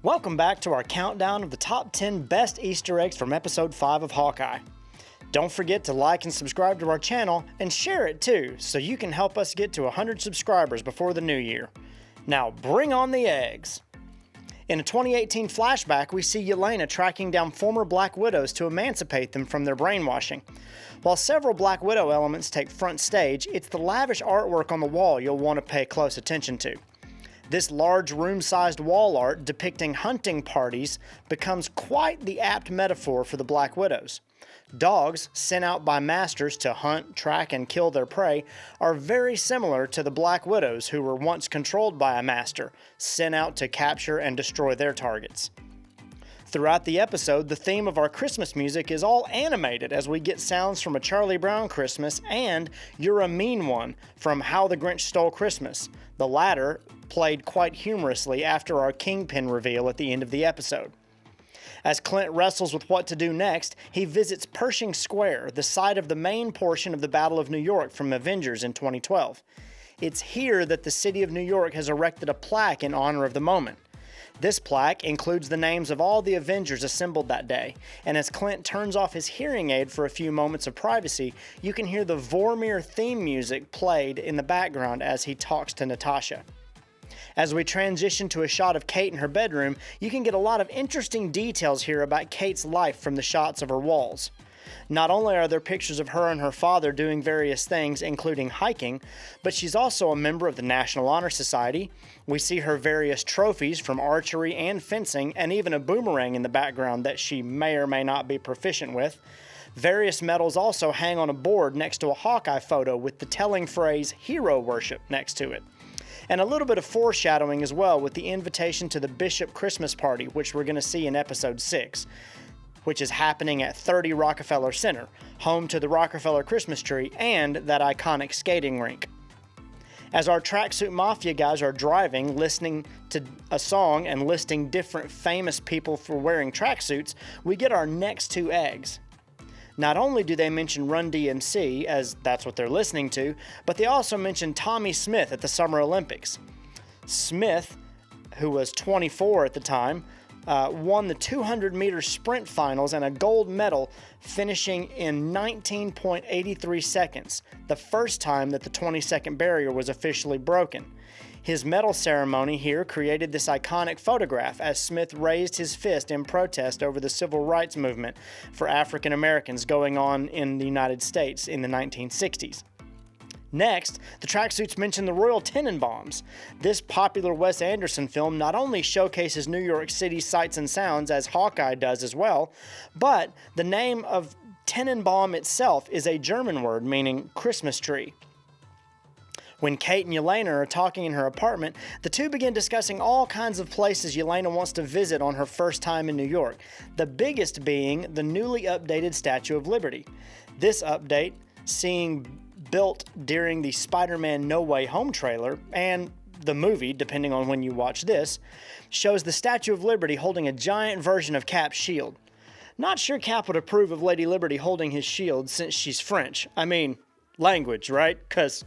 Welcome back to our countdown of the top 10 best Easter eggs from episode 5 of Hawkeye. Don't forget to like and subscribe to our channel and share it too, so you can help us get to 100 subscribers before the new year. Now bring on the eggs! In a 2018 flashback, we see Yelena tracking down former Black Widows to emancipate them from their brainwashing. While several Black Widow elements take front stage, it's the lavish artwork on the wall you'll want to pay close attention to. This large room-sized wall art depicting hunting parties becomes quite the apt metaphor for the Black Widows. Dogs, sent out by masters to hunt, track, and kill their prey, are very similar to the Black Widows who were once controlled by a master, sent out to capture and destroy their targets. Throughout the episode, the theme of our Christmas music is all animated as we get sounds from A Charlie Brown Christmas and You're a Mean One from How the Grinch Stole Christmas, the latter played quite humorously after our Kingpin reveal at the end of the episode. As Clint wrestles with what to do next, he visits Pershing Square, the site of the main portion of the Battle of New York from Avengers in 2012. It's here that the city of New York has erected a plaque in honor of the moment. This plaque includes the names of all the Avengers assembled that day, and as Clint turns off his hearing aid for a few moments of privacy, you can hear the Vormir theme music played in the background as he talks to Natasha. As we transition to a shot of Kate in her bedroom, you can get a lot of interesting details here about Kate's life from the shots of her walls. Not only are there pictures of her and her father doing various things, including hiking, but she's also a member of the National Honor Society. We see her various trophies from archery and fencing, and even a boomerang in the background that she may or may not be proficient with. Various medals also hang on a board next to a Hawkeye photo with the telling phrase, "Hero Worship," next to it. And a little bit of foreshadowing as well with the invitation to the Bishop Christmas party, which we're going to see in episode 6, which is happening at 30 Rockefeller Center, home to the Rockefeller Christmas tree and that iconic skating rink. As our Tracksuit Mafia guys are driving, listening to a song and listing different famous people for wearing tracksuits, we get our next two eggs. Not only do they mention Run DMC, as that's what they're listening to, but they also mention Tommy Smith at the Summer Olympics. Smith, who was 24 at the time, won the 200-meter sprint finals and a gold medal, finishing in 19.83 seconds, the first time that the 20-second barrier was officially broken. His medal ceremony here created this iconic photograph as Smith raised his fist in protest over the civil rights movement for African Americans going on in the United States in the 1960s. Next, the tracksuits mention the Royal Tenenbaums. This popular Wes Anderson film not only showcases New York City's sights and sounds, as Hawkeye does as well, but the name of Tenenbaum itself is a German word meaning Christmas tree. When Kate and Yelena are talking in her apartment, the two begin discussing all kinds of places Yelena wants to visit on her first time in New York, the biggest being the newly updated Statue of Liberty. This update, seeing built during the Spider-Man No Way Home trailer, and the movie, depending on when you watch this, shows the Statue of Liberty holding a giant version of Cap's shield. Not sure Cap would approve of Lady Liberty holding his shield since she's French. I mean, language, right? Because,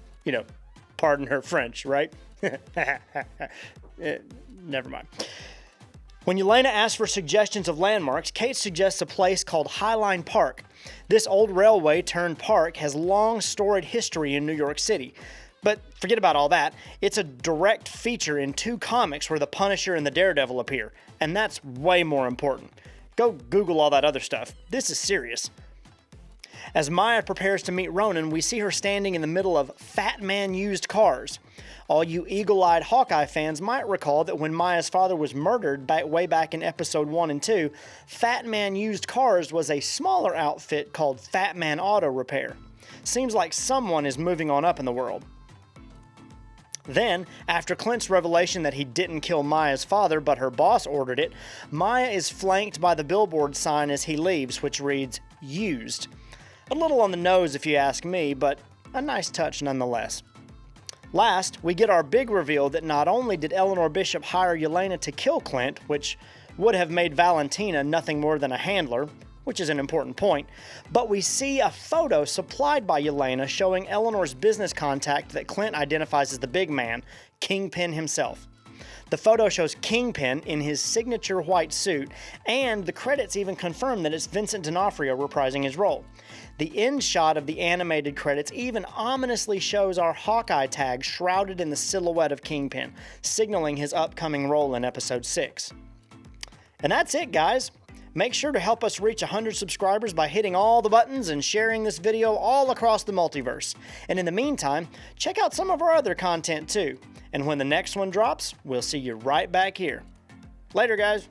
pardon her French, right? Never mind. When Yelena asks for suggestions of landmarks, Kate suggests a place called Highline Park. This old railway turned park has long storied history in New York City. But forget about all that. It's a direct feature in 2 comics where the Punisher and the Daredevil appear, and that's way more important. Go Google all that other stuff. This is serious. As Maya prepares to meet Ronan, we see her standing in the middle of Fat Man Used Cars. All you eagle-eyed Hawkeye fans might recall that when Maya's father was murdered way back in episode 1 and 2, Fat Man Used Cars was a smaller outfit called Fat Man Auto Repair. Seems like someone is moving on up in the world. Then, after Clint's revelation that he didn't kill Maya's father but her boss ordered it, Maya is flanked by the billboard sign as he leaves, which reads, "Used." A little on the nose if you ask me, but a nice touch nonetheless. Last, we get our big reveal that not only did Eleanor Bishop hire Yelena to kill Clint, which would have made Valentina nothing more than a handler, which is an important point, but we see a photo supplied by Yelena showing Eleanor's business contact that Clint identifies as the big man, Kingpin himself. The photo shows Kingpin in his signature white suit, and the credits even confirm that it's Vincent D'Onofrio reprising his role. The end shot of the animated credits even ominously shows our Hawkeye tag shrouded in the silhouette of Kingpin, signaling his upcoming role in Episode 6. And that's it, guys. Make sure to help us reach 100 subscribers by hitting all the buttons and sharing this video all across the multiverse. And in the meantime, check out some of our other content too. And when the next one drops, we'll see you right back here. Later, guys.